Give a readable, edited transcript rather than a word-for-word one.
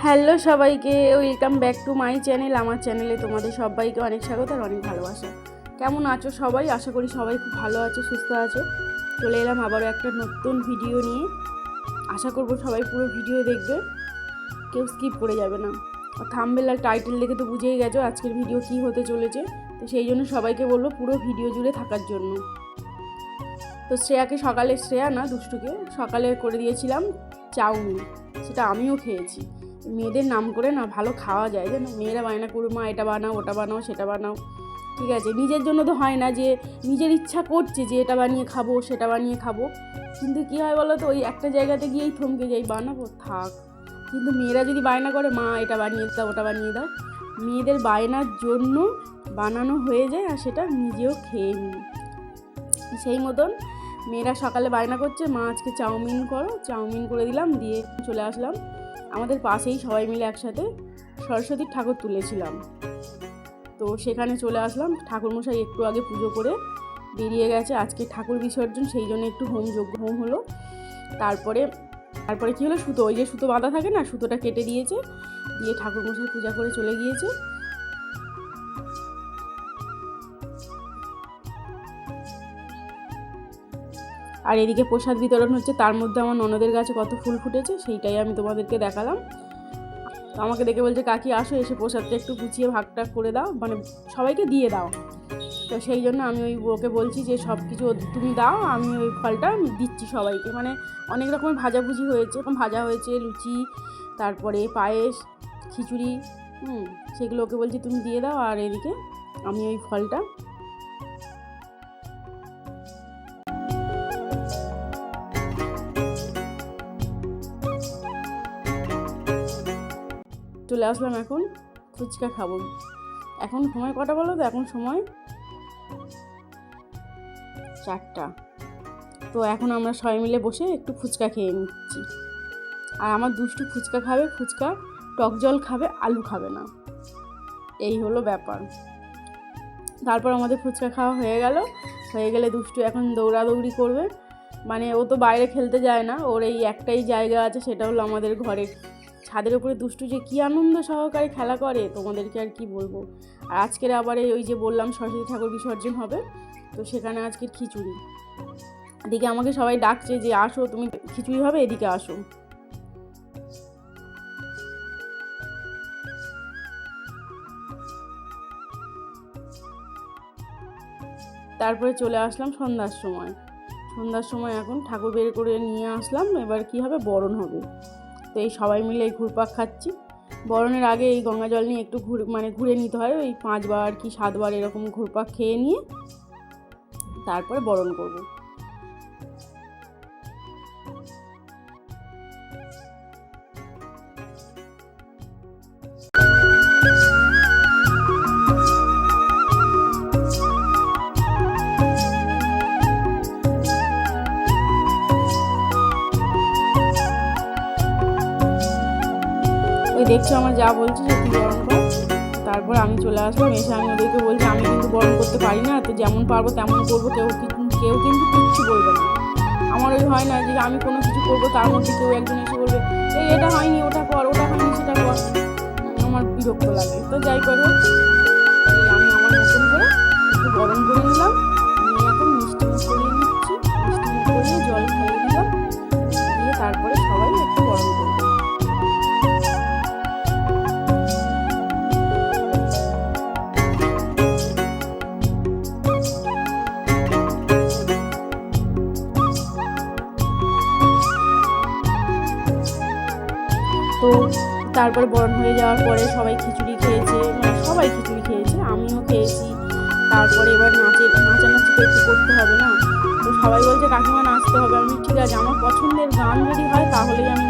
Hello সবাইকে, welcome back to my channel. আমার চ্যানেলে তোমাদের সবাইকে অনেক স্বাগত আর অনেক ভালোবাসা। কেমন আছো সবাই? আশা করি সবাই খুব ভালো আছে, সুস্থ আছে। চলে এলাম আবারও একটা নতুন ভিডিও নিয়ে। আশা করব সবাই পুরো ভিডিও দেখবে, কেউ স্কিপ করে যাবে না। থাম্বনেল আর টাইটেল দেখে তো বুঝেই গেছো আজকের ভিডিও কী হতে চলেছে। তো সেই জন্য সবাইকে বলবো পুরো ভিডিও জুড়ে থাকার জন্য। তো দুষ্টুকে সকালে করে দিয়েছিলাম চাউমিন, সেটা আমিও খেয়েছি। মেয়েদের নাম করে না ভালো খাওয়া যায়, জানো, মেয়েরা বায়না করবে মা এটা বানাও, ওটা বানাও, সেটা বানাও। ঠিক আছে, নিজের জন্য তো হয় না, যে নিজের ইচ্ছা করছে যে এটা বানিয়ে খাবো, সেটা বানিয়ে খাবো, কিন্তু কী হয় বলো তো, ওই একটা জায়গাতে গিয়েই থমকে যাই, বানাবো থাক। কিন্তু মেয়েরা যদি বায়না করে মা এটা বানিয়ে দাও, ওটা বানিয়ে দাও, মেয়েদের বায়নার জন্য বানানো হয়ে যায় আর সেটা নিজেও খেয়ে নিই। সেই মতন মেয়েরা সকালে বায়না করছে মা আজকে চাউমিন করো, চাউমিন করে দিলাম, দিয়ে চলে আসলাম। আমাদের পাশেই সবাই মিলে একসাথে সরস্বতীর ঠাকুর তুলেছিলাম, তো সেখানে চলে আসলাম। ঠাকুরমশাই একটু আগে পুজো করে বেরিয়ে গেছে, আজকে ঠাকুর বিসর্জন, সেই জন্য একটু হোম হলো। তারপরে কী হলো, ওই যে সুতো বাঁধা থাকে না, সুতোটা কেটে দিয়েছে, দিয়ে ঠাকুরমশাই পূজা করে চলে গিয়েছে। আর এদিকে প্রসাদ বিতরণ হচ্ছে, তার মধ্যে আমার ননদের গাছে কত ফুল ফুটেছে সেইটাই আমি তোমাদেরকে দেখালাম। তো আমাকে দেখে বলছে কাকি আসো, এসে প্রসাদটা একটু গুছিয়ে ভাগটা করে দাও, মানে সবাইকে দিয়ে দাও। তো সেই জন্য আমি ওকে বলছি যে সব কিছু তুমি দাও, আমি ওই ফলটা দিচ্ছি সবাইকে। মানে অনেক রকমের ভাজাভুজি হয়েছে, ভাজা হয়েছে, লুচি, তারপরে পায়েস, খিচুড়ি, সেগুলো ওকে বলছি তুমি দিয়ে দাও, আর এদিকে আমি ওই ফলটা চলে আসলাম। এখন ফুচকা খাবো। এখন সময় কটা বলো তো? এখন সময় 4টা। তো এখন আমরা সবাই মিলে বসে একটু ফুচকা খেয়ে নিচ্ছি। আর আমার দুষ্টু ফুচকা খাবে, ফুচকা টক জল খাবে, আলু খাবে না, এই হলো ব্যাপার। তারপর আমাদের ফুচকা খাওয়া হয়ে গেলে দুষ্টু এখন দৌড়াদৌড়ি করবে। মানে ও তো বাইরে খেলতে যায় না, ওর এই একটাই জায়গা আছে, সেটা হলো আমাদের ঘরের ছাদের উপরে। দুষ্টু যে কী আনন্দ সহকারে খেলা করে তোমাদেরকে আর কি বলবো। আর আজকের আবার ওই যে বললাম সরস্বতী ঠাকুর বিসর্জন হবে, তো সেখানে আজকের খিচুড়ি। এদিকে আমাকে সবাই ডাকছে যে আসো তুমি, খিচুড়ি হবে, এদিকে আসো। তারপরে চলে আসলাম সন্ধ্যার সময় এখন ঠাকুর বের করে নিয়ে আসলাম। এবার কি হবে, বরণ হবে। তো এই সবাই মিলে এই ঘুরপাক খাচ্ছি। বরণের আগে এই গঙ্গা জল নিয়ে একটু ঘুরে নিতে হয়, ওই 5 বার কি 7 বার এরকম ঘুরপাক খেয়ে নিয়ে তারপরে বরণ করব। ওই দেখছো আমার যা বলছে যে তুই বরণ কর। তারপর আমি চলে আসলাম, এসে আমি ওদেরকে বলছি আমি কিন্তু বরণ করতে পারি না, তো যেমন পারবো তেমন করবো, কেউ কিন্তু কিচ্ছু বলবে না। আমার ওই হয় না যে আমি কোনো কিছু করবো, তার মধ্যে কেউ একজন এসে বলবে এই এটা হয়নি, ওটা কর, ওটা হয়নি, সেটা কর। আমার বিরক্ত লাগে। তো যাই করো, আমি আমার মতন করে একটু বরণ করে নিলাম। নিয়ে এখন মিষ্টি মুখ করিয়ে নিচ্ছি, মিষ্টি মুখ করিয়ে জল খাইয়ে দিলাম, দিয়ে তারপরে সবাই একটু বরণ করবো। তো তারপরে বরণ হয়ে যাওয়ার পরে সবাই খিচুড়ি খেয়েছে, মানে সবাই খিচুড়ি খেয়েছে, আমিও খেয়েছি। তারপরে এবার নাচানাচি তো একটু করতে হবে না, তো সবাই বলছে কাকিমা নাচতে হবে। আমি ঠিক আছে, আমার পছন্দের গান যদি হয় তাহলেই আমি